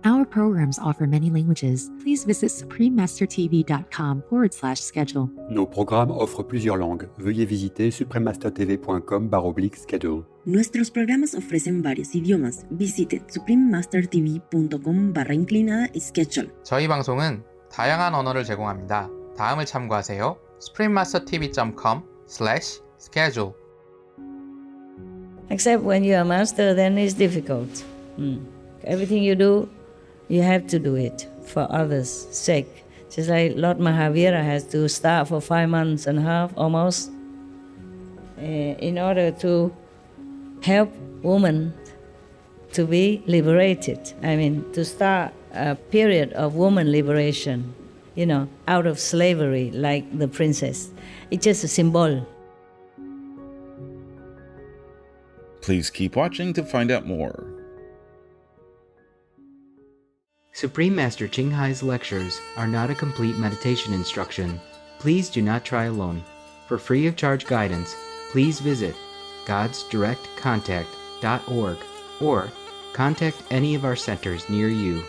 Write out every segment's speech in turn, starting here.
Our programs offer many languages. Please visit suprememastertv.com/schedule. Nos programmes offrent plusieurs langues. Veuillez visiter suprememastertv.com/schedule. Nuestros programas ofrecen varios idiomas. Visite suprememastertv.com/schedule. 저희 방송은 다양한 언어를 제공합니다. 다음을 참고하세요. suprememastertv.com/schedule. Except when you are master, then it's difficult. Everything you do, you have to do it for others' sake. Just like Lord Mahavira has to start for 5 months and a half almost in order to help women to be liberated. I mean, to start a period of woman liberation, out of slavery like the princess. It's just a symbol. Please keep watching to find out more. Supreme Master Ching Hai's lectures are not a complete meditation instruction. Please do not try alone. For free of charge guidance, please visit godsdirectcontact.org or contact any of our centers near you.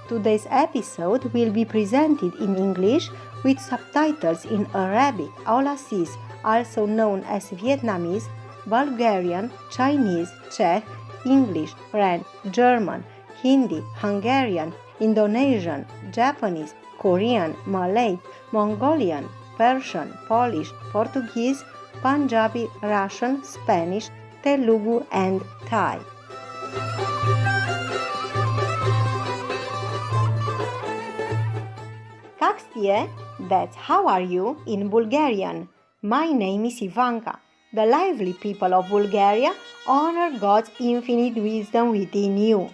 Today's episode will be presented in English with subtitles in Arabic, Aulacese, also known as Vietnamese, Bulgarian, Chinese, Czech, English, French, German, Hindi, Hungarian, Indonesian, Japanese, Korean, Malay, Mongolian, Persian, Polish, Portuguese, Punjabi, Russian, Spanish, Telugu, and Thai. Kakstie, that's how are you in Bulgarian. My name is Ivanka. The lively people of Bulgaria honor God's infinite wisdom within you.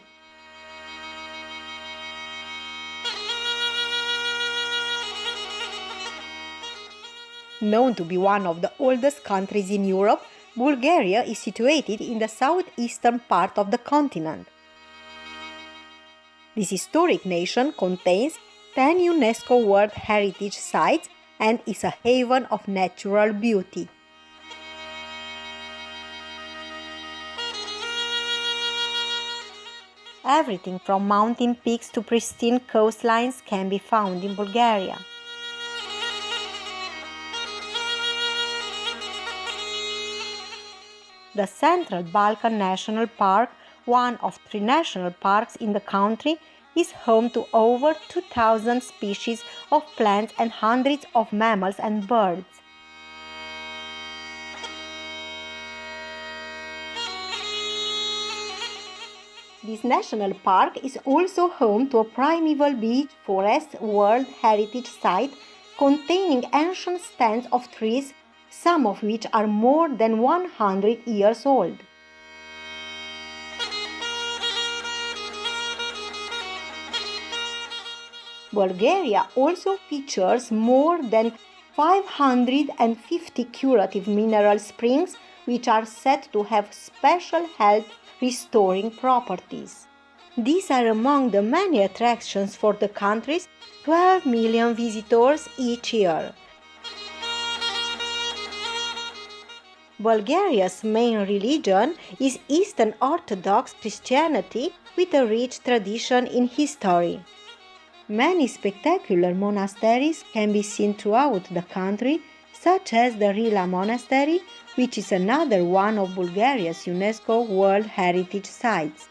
Known to be one of the oldest countries in Europe, Bulgaria is situated in the southeastern part of the continent. This historic nation contains 10 UNESCO World Heritage Sites and is a haven of natural beauty. Everything from mountain peaks to pristine coastlines can be found in Bulgaria. The Central Balkan National Park, one of 3 national parks in the country, is home to over 2,000 species of plants and hundreds of mammals and birds. This national park is also home to a primeval beech forest World Heritage Site containing ancient stands of trees, some of which are more than 100 years old. Bulgaria also features more than 550 curative mineral springs which are said to have special health restoring properties. These are among the many attractions for the country's 12 million visitors each year. Bulgaria's main religion is Eastern Orthodox Christianity with a rich tradition in history. Many spectacular monasteries can be seen throughout the country, such as the Rila Monastery, which is another one of Bulgaria's UNESCO World Heritage Sites.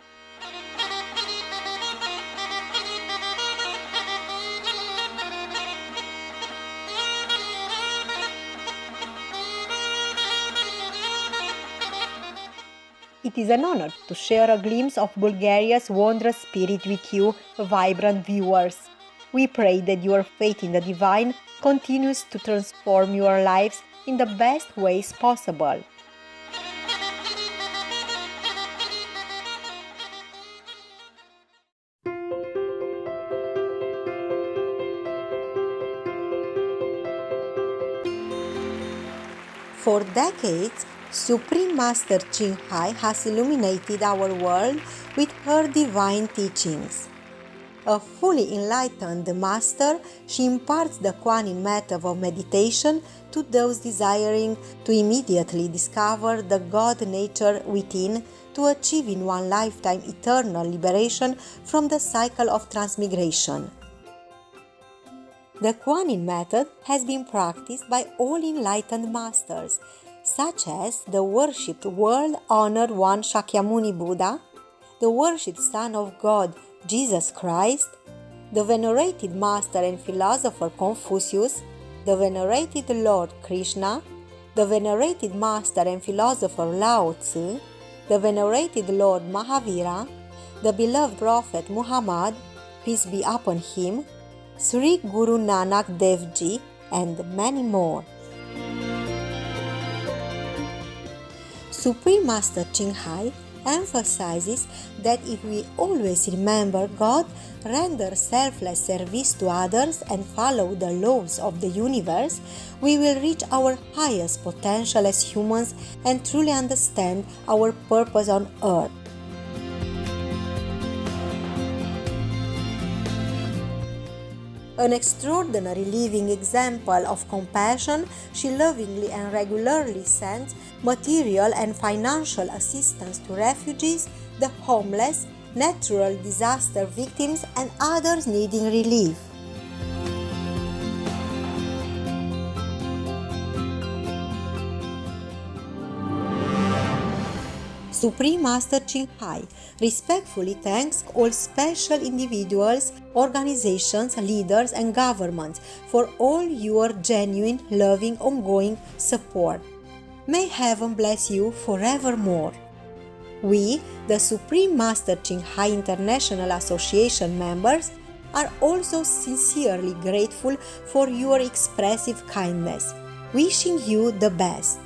It is an honor to share a glimpse of Bulgaria's wondrous spirit with you, vibrant viewers. We pray that your faith in the divine continues to transform your lives in the best ways possible. For decades, Supreme Master Ching Hai has illuminated our world with her divine teachings. A fully enlightened master, she imparts the Kuan Yin method of meditation to those desiring to immediately discover the God nature within to achieve in one lifetime eternal liberation from the cycle of transmigration. The Kuan Yin method has been practiced by all enlightened masters, such as the worshipped world-honored one Shakyamuni Buddha, the worshipped Son of God Jesus Christ, the venerated master and philosopher Confucius, the venerated Lord Krishna, the venerated master and philosopher Lao Tzu, the venerated Lord Mahavira, the beloved Prophet Muhammad, peace be upon him, Sri Guru Nanak Dev Ji, and many more. Supreme Master Ching Hai emphasizes that if we always remember God, render selfless service to others, and follow the laws of the universe, we will reach our highest potential as humans and truly understand our purpose on earth. An extraordinary living example of compassion, she lovingly and regularly sends material and financial assistance to refugees, the homeless, natural disaster victims, and others needing relief. Supreme Master Ching Hai respectfully thanks all special individuals, organizations, leaders, and governments for all your genuine, loving, ongoing support. May Heaven bless you forevermore. We, the Supreme Master Ching Hai International Association members, are also sincerely grateful for your expressive kindness, wishing you the best.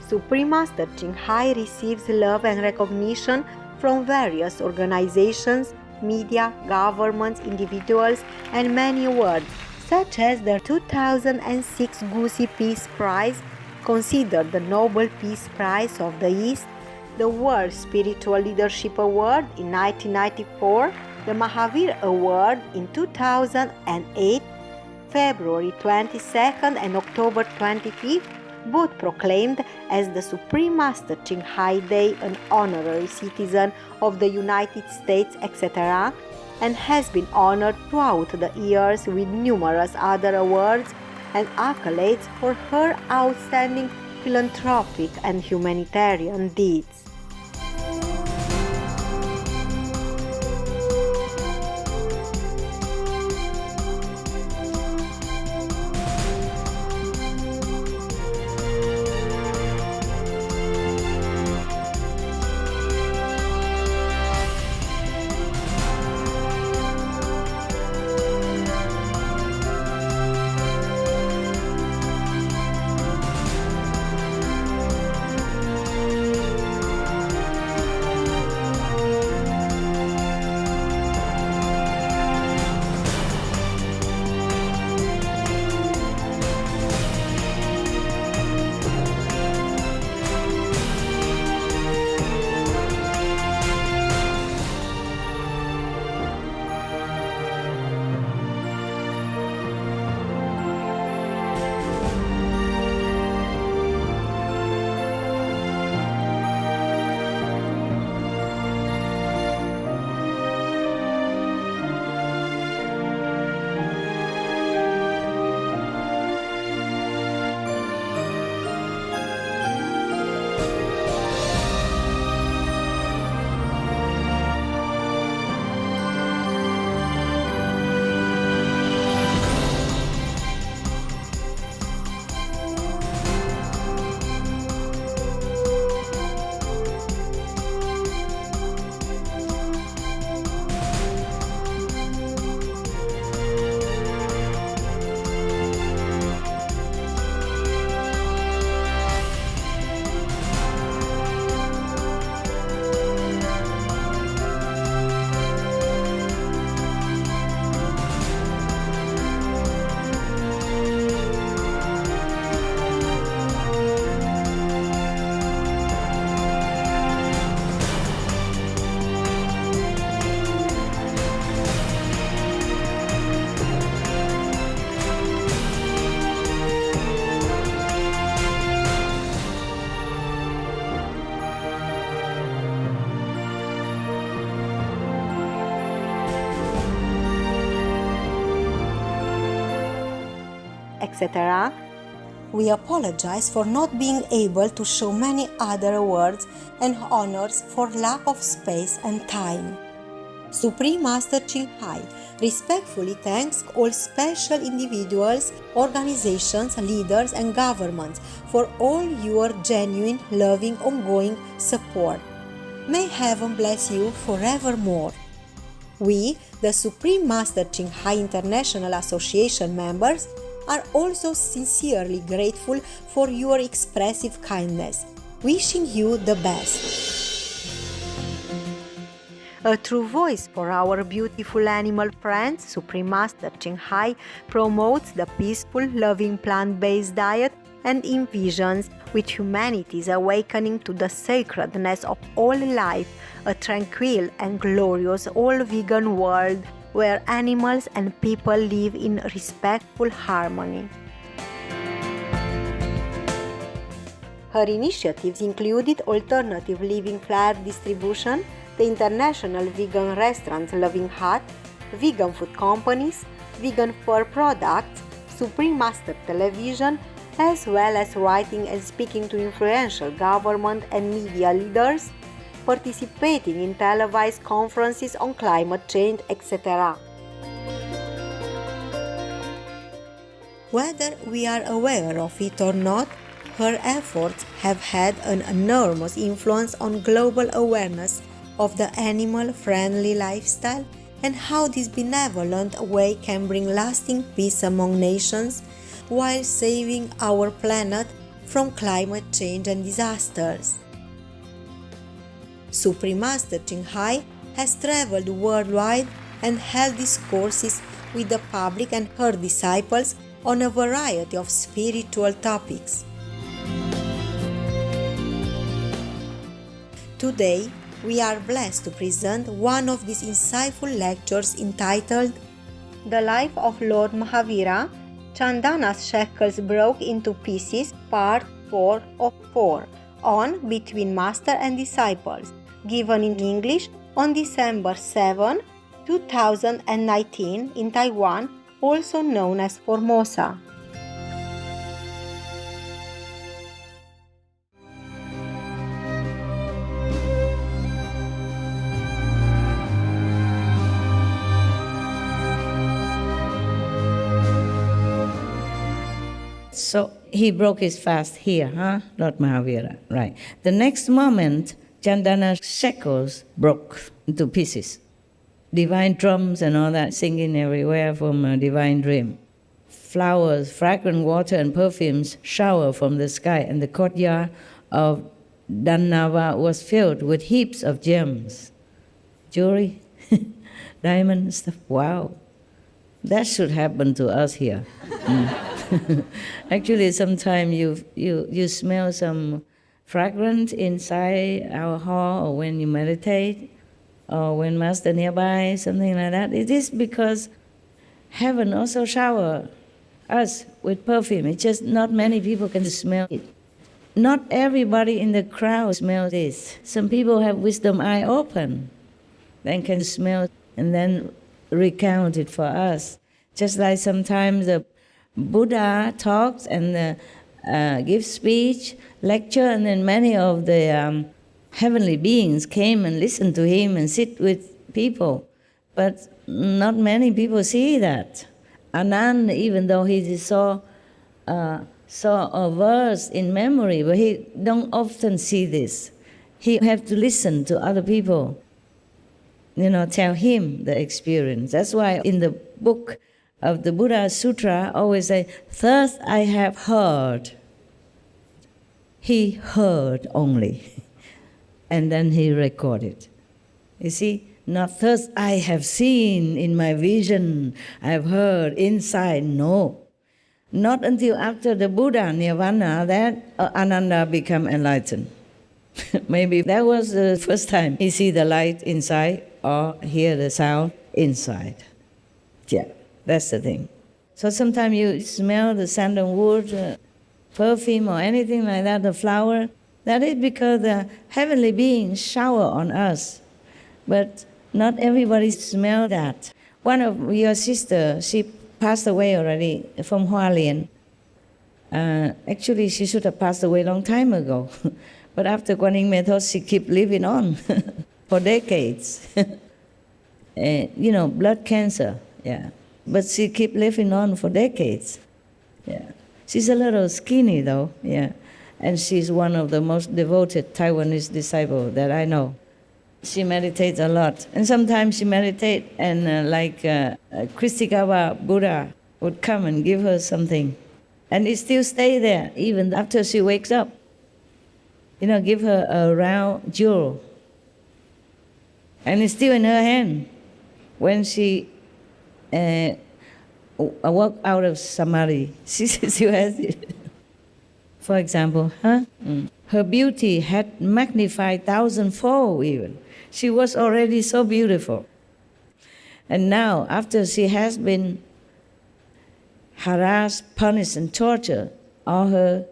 Supreme Master Ching Hai receives love and recognition from various organizations, media, governments, individuals, and many awards, such as the 2006 Gusi Peace Prize, considered the Nobel Peace Prize of the East, the World Spiritual Leadership Award in 1994, the Mahavir Award in 2008, February 22nd and October 25th, both proclaimed as the Supreme Master Ching Hai Day, an honorary citizen of the United States, etc., and has been honored throughout the years with numerous other awards and accolades for her outstanding philanthropic and humanitarian deeds. etc., we apologize for not being able to show many other awards and honors for lack of space and time. Supreme Master Ching Hai respectfully thanks all special individuals, organizations, leaders, and governments for all your genuine, loving, ongoing support. May Heaven bless you forevermore. We, the Supreme Master Ching Hai International Association members, are also sincerely grateful for your expressive kindness, wishing you the best. A true voice for our beautiful animal friends, Supreme Master Ching Hai promotes the peaceful, loving plant-based diet and envisions with humanity's awakening to the sacredness of all life, a tranquil and glorious all-vegan world where animals and people live in respectful harmony. Her initiatives included alternative living flyer distribution, the International Vegan Restaurants Loving Hut, vegan food companies, vegan fur products, Supreme Master Television, as well as writing and speaking to influential government and media leaders, participating in televised conferences on climate change, etc. Whether we are aware of it or not, her efforts have had an enormous influence on global awareness of the animal-friendly lifestyle and how this benevolent way can bring lasting peace among nations while saving our planet from climate change and disasters. Supreme Master Ching Hai has traveled worldwide and held discourses with the public and her disciples on a variety of spiritual topics. Today, we are blessed to present one of these insightful lectures entitled The Life of Lord Mahavira Chandanas Shackles Broke into Pieces, Part 4 of 4, on Between Master and Disciples, given in English on December 7, 2019 in Taiwan, also known as Formosa. So he broke his fast here, Lord Mahavira, right. The next moment, Chandana's shackles broke into pieces. Divine drums and all that singing everywhere from a divine dream. Flowers, fragrant water and perfumes shower from the sky, and the courtyard of Dannava was filled with heaps of gems. Jewelry, diamonds, stuff. Wow. That should happen to us here. Actually, sometimes you smell some fragrance inside our hall, or when you meditate, or when Master nearby, something like that. It is because heaven also shower us with perfume. It's just not many people can smell it. Not everybody in the crowd smells this. Some people have wisdom eye open, then can smell and then recount it for us. Just like sometimes the Buddha talks and gives speech, lecture, and then many of the heavenly beings came and listened to him and sit with people. But not many people see that. Anand, even though he saw a verse in memory, but he don't often see this. He have to listen to other people, tell him the experience. That's why in the book of the Buddha Sutra always say, "Thus I have heard." He heard only, and then he recorded. You see, not "thus I have seen in my vision, I have heard inside." No. Not until after the Buddha Nirvana that Ananda become enlightened. Maybe that was the first time he see the light inside or hear the sound inside. Yeah, that's the thing. So sometimes you smell the sandalwood, perfume or anything like that, the flower. That is because the heavenly beings shower on us. But not everybody smell that. One of your sister, she passed away already from Hualien. Actually, she should have passed away a long time ago. But after Guanyin method, she kept living on for decades. Blood cancer, yeah. But she kept living on for decades. Yeah. She's a little skinny though, yeah. And she's one of the most devoted Taiwanese disciples that I know. She meditates a lot. And sometimes she meditates and Christikawa Buddha would come and give her something. And it still stay there even after she wakes up. Give her a round jewel. And it's still in her hand when she walk out of samadhi. She still has it. For example, her beauty had magnified thousandfold even. She was already so beautiful. And now, after she has been harassed, punished, and tortured, all her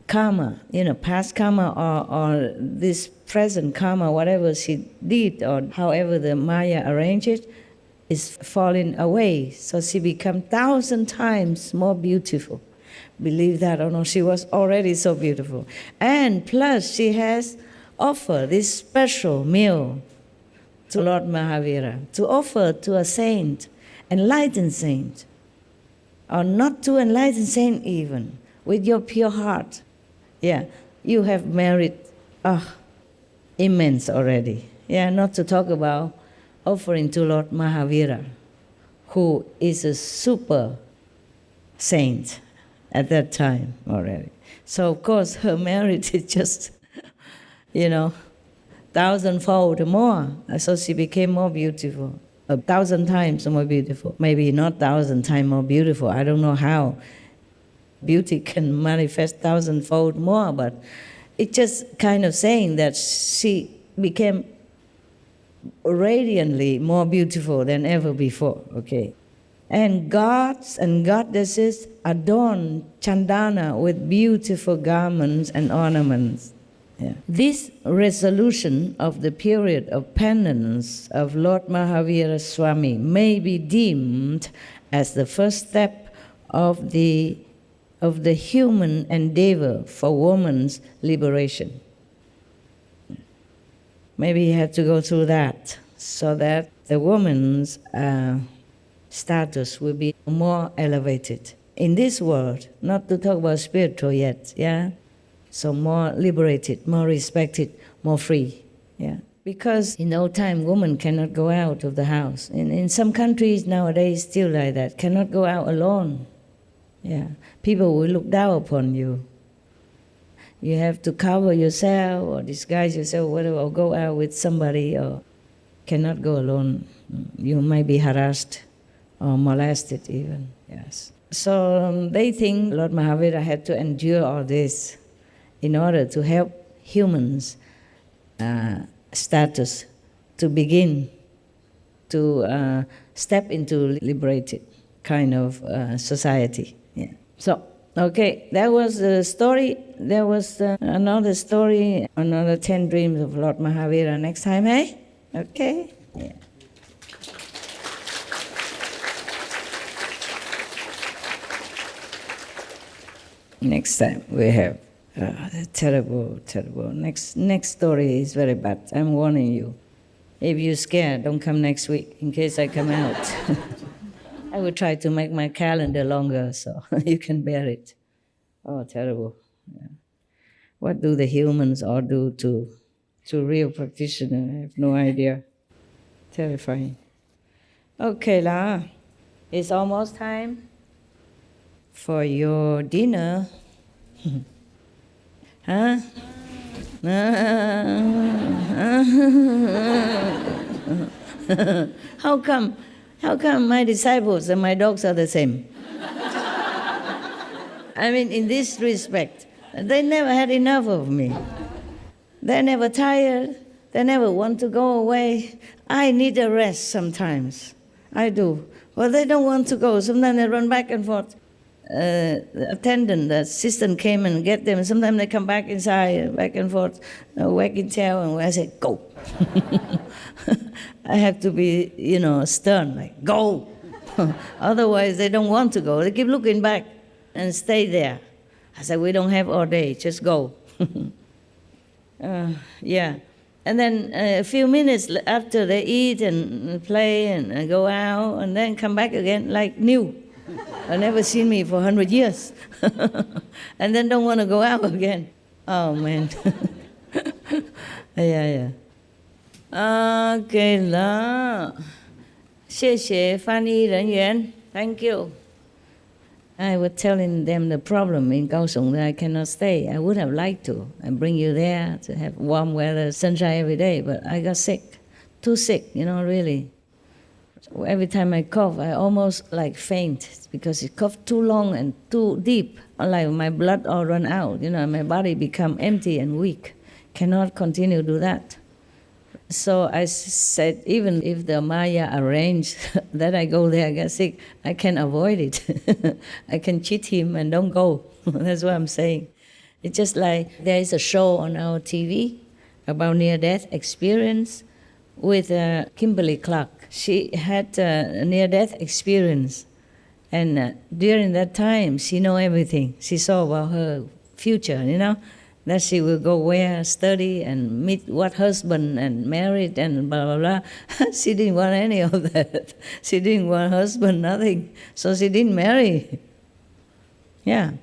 karma, past karma or this present karma, whatever she did or however the Maya arranged it, is falling away. So she become 1,000 times more beautiful. Believe that or not, she was already so beautiful. And plus, she has offered this special meal to Lord Mahavira, to offer to a saint, enlightened saint, or not to enlightened saint even, with your pure heart. Yeah, you have merit immense already. Yeah, not to talk about offering to Lord Mahavira, who is a super saint at that time already. So, of course, her merit is just, thousandfold more. So she became more beautiful, 1,000 times more beautiful. Maybe not 1,000 times more beautiful. I don't know how beauty can manifest thousandfold more, but it's just kind of saying that she became radiantly more beautiful than ever before, okay? And gods and goddesses adorn Chandana with beautiful garments and ornaments. Yeah. This resolution of the period of penance of Lord Mahavira Swami may be deemed as the first step of the human endeavor for woman's liberation. Maybe he had to go through that so that the woman's status will be more elevated in this world, not to talk about spiritual yet, yeah? So more liberated, more respected, more free, yeah? Because in old time, women cannot go out of the house. In some countries nowadays, still like that, cannot go out alone, yeah? People will look down upon you. You have to cover yourself or disguise yourself, whatever, or go out with somebody, or cannot go alone. You might be harassed or molested even, yes. So they think Lord Mahavira had to endure all this in order to help humans' status to begin to step into liberated kind of society. Yeah. So, okay, that was the story. There was another story, another 10 dreams of Lord Mahavira next time, eh? Okay? Yeah. Next time we have terrible. Next story is very bad. I'm warning you. If you're scared, don't come next week in case I come out. I will try to make my calendar longer so you can bear it. Oh, terrible. Yeah. What do the humans all do to real practitioners? I have no idea. Terrifying. Okay, lah. It's almost time for your dinner. Huh? How come my disciples and my dogs are the same? I mean, in this respect, they never had enough of me. They're never tired. They never want to go away. I need a rest sometimes. I do. Well, they don't want to go. Sometimes they run back and forth. The attendant, the assistant came and get them. Sometimes they come back inside, back and forth, wagging tail, and I say, go. I have to be, stern, like, go. Otherwise, they don't want to go. They keep looking back and stay there. I said, we don't have all day, just go. Yeah. And then a few minutes after they eat and play and go out and then come back again like new. I've never seen me for 100 years. And then don't want to go out again. Oh, man. Yeah. Okay 了，谢谢翻译人员 ，Thank you. I was telling them the problem in Kaohsiung that I cannot stay. I would have liked to and bring you there to have warm weather, sunshine every day, but I got sick, too sick, really. So every time I cough, I almost like faint because it coughed too long and too deep. Like my blood all run out, my body become empty and weak. Cannot continue to do that. So I said, even if the Maya arranged that I go there, I get sick, I can avoid it. I can cheat him and don't go. That's what I'm saying. It's just like there is a show on our TV about near-death experience with Kimberly Clark. She had a near-death experience. And during that time, she know everything. She saw about her future, that she will go where, study, and meet what husband, and married, and blah, blah, blah. She didn't want any of that. She didn't want husband, nothing. So she didn't marry. Yeah.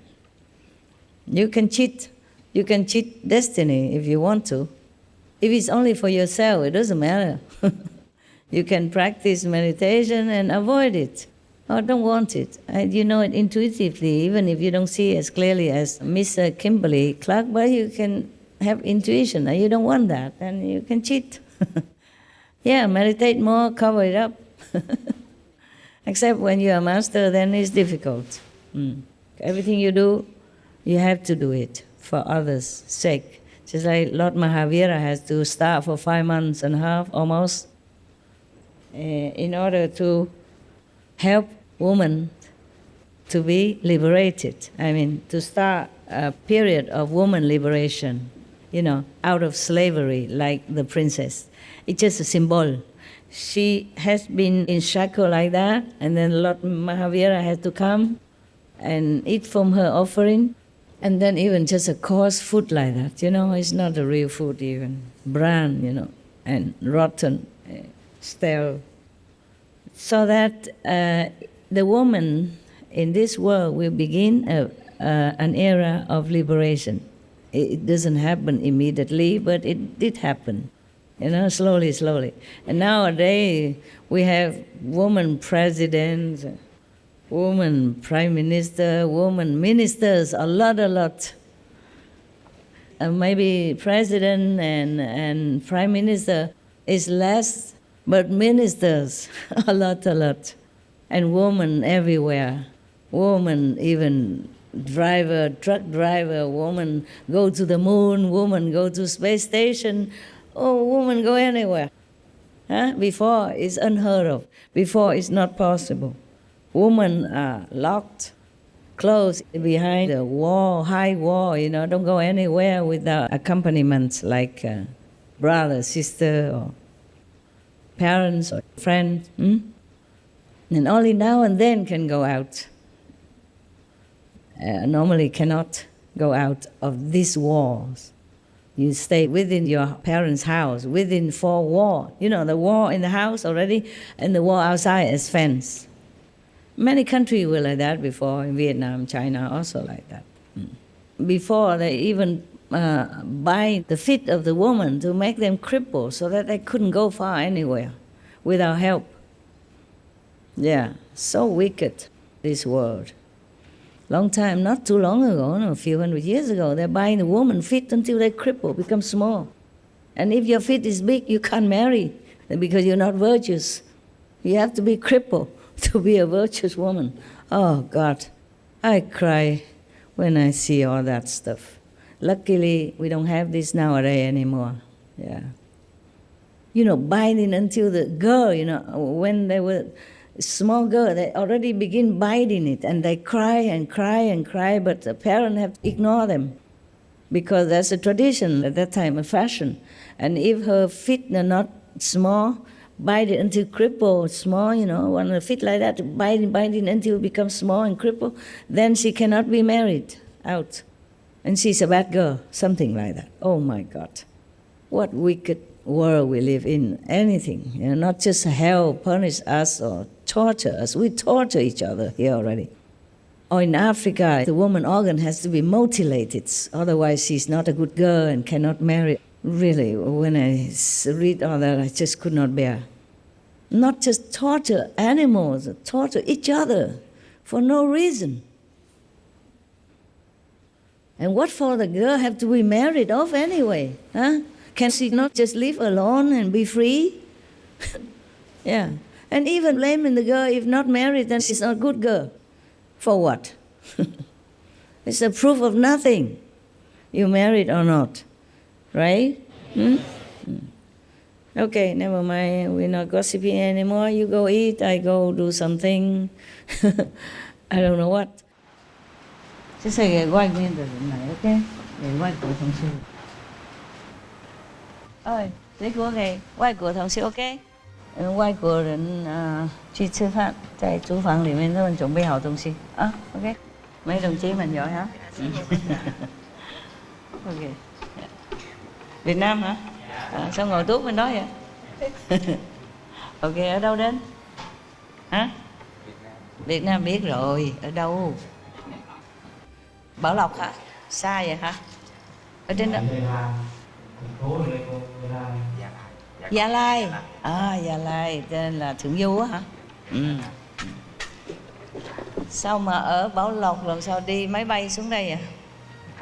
You can cheat. You can cheat destiny if you want to. If it's only for yourself, it doesn't matter. You can practice meditation and avoid it. Or don't want it. You know it intuitively, even if you don't see it as clearly as Miss Kimberly Clark, but you can have intuition. You don't want that, and you can cheat. Yeah, meditate more, cover it up. Except when you're a master, then it's difficult. Everything you do, you have to do it for others' sake. Just like Lord Mahavira has to start for 5 months and a half almost in order to help women to be liberated. To start a period of woman liberation, out of slavery, like the princess. It's just a symbol. She has been in shackle like that, and then Lord Mahavira had to come and eat from her offering, and then even just a coarse food like that, it's not a real food even. Bran, and rotten, stale. So that the woman in this world will begin an era of liberation. It doesn't happen immediately, but it did happen, slowly. And nowadays we have woman presidents, woman prime minister, woman ministers, a lot. Maybe president and prime minister is less, but ministers, a lot. And women everywhere. Women even truck driver, woman go to the moon, woman go to space station, woman go anywhere. Before it's unheard of. Before it's not possible. Women are locked, closed behind the wall, high wall, don't go anywhere without accompaniments like brother, sister, or parents or friends. And only now and then can go out. Normally cannot go out of these walls. You stay within your parents' house, within 4 walls. The wall in the house already, and the wall outside is fence. Many countries were like that before, in Vietnam, China, also like that. Before, they even bind the feet of the woman to make them cripple so that they couldn't go far anywhere without help. Yeah, so wicked, this world. Long time, not too long ago, a few hundred years ago, they're buying the woman's feet until they cripple, become small. And if your feet is big, you can't marry because you're not virtuous. You have to be crippled to be a virtuous woman. Oh, God, I cry when I see all that stuff. Luckily, we don't have this nowadays anymore. Yeah. Binding until the girl, when they were small girl, they already begin biting it, and they cry and cry and cry, but the parents have to ignore them because that's a tradition at that time, a fashion. And if her feet are not small, bite it until crippled, small, one of the feet like that, biting until it becomes small and crippled, then she cannot be married out. And she's a bad girl, something like that. Oh my God. What wicked world we live in. Anything, not just hell punish us or torture us. We torture each other here already. Or in Africa, the woman organ has to be mutilated, otherwise she's not a good girl and cannot marry. Really, when I read all that, I just could not bear. Not just torture animals, torture each other for no reason. And what for the girl have to be married off anyway? Huh? Can she not just live alone and be free? Yeah. And even blaming the girl, if not married, then she's not a good girl. For what? It's a proof of nothing. You married or not, right? Okay, never mind. We're not gossiping anymore. You go eat, I go do something. I don't know what. Just say quay nguyên từ này, ok? Để quay của同事. Ơi, 水果给外国同事 OK？ 外国人去吃饭，在厨房里面他们准备好东西啊 OK？ Mấy đồng chí mình giỏi hả? OK. Việt Nam hả? Sao ngồi tuốt bên đó vậy? OK, ở đâu đến? Hả? Việt Nam biết rồi, ở đâu? Bảo Lộc hả? Xa vậy hả? Ở trên đó. Gia Lai. Gia Lai, tên là Thượng Du á hả? Sao mà ở Bảo Lộc làm sao đi máy bay xuống đây vậy?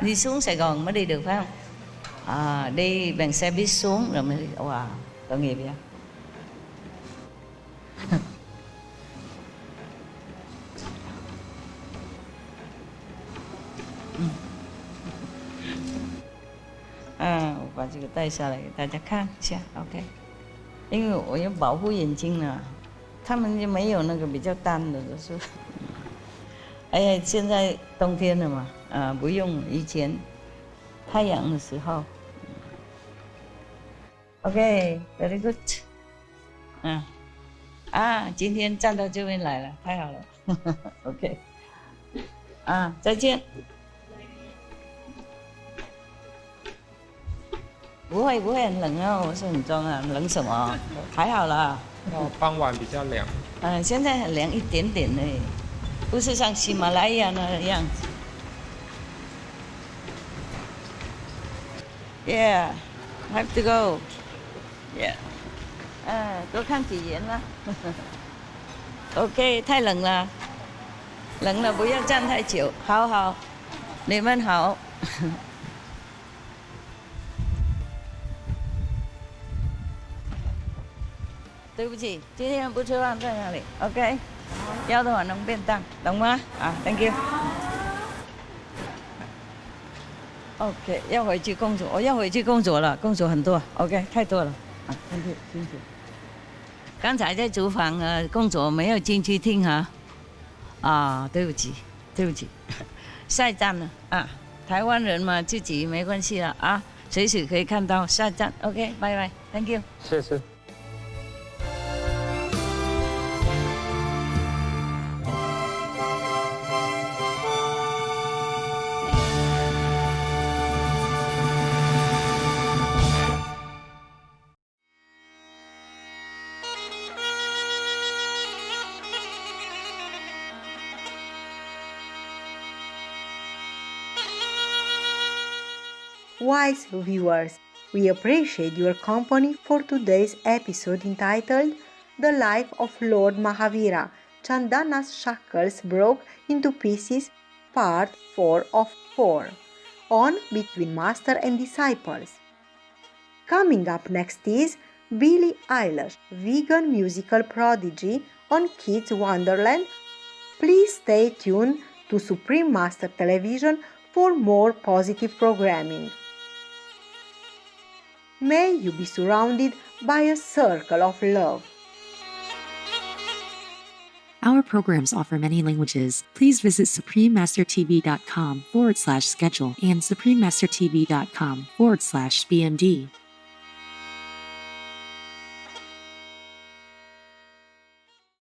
Đi xuống Sài Gòn mới đi được phải không? Đi bằng xe buýt xuống rồi mới đi. Wow, tội nghiệp vậy.我把这个带下来给大家看一下 ，OK。因为我要保护眼睛呢，他们就没有那个比较淡的，就是。哎呀，现在冬天了嘛，不用以前太阳的时候。OK，very good。今天站到这边来了，太好了。OK。再见。不会很冷啊，我是很装啊，冷什么？还好啦。傍晚比较凉。现在很凉一点点呢，不是像喜马拉雅那样子。Yeah, have to go. Yeah. 多看几眼啦。OK， 太冷了，冷了不要站太久。好，你们好。对不起，今天不吃饭在哪里 ？OK， 要的话能便当，懂吗？Thank you。OK， 要回去工作，我要回去工作了，工作很多 ，OK， 太多了。Thank you， 辛苦。刚才在厨房工作没有进去听哈。对不起，下一站了台湾人嘛，自己没关系了随时可以看到下一站。OK， 拜拜 ，Thank you。谢谢。Wise viewers, we appreciate your company for today's episode entitled The Life of Lord Mahavira Chandanas Shackles Broke into Pieces, Part 4 of 4, on Between Master and Disciples. Coming up next is Billie Eilish, vegan musical prodigy on Kids Wonderland. Please stay tuned to Supreme Master Television for more positive programming. May you be surrounded by a circle of love. Our programs offer many languages. Please visit suprememastertv.com/schedule and suprememastertv.com/BMD.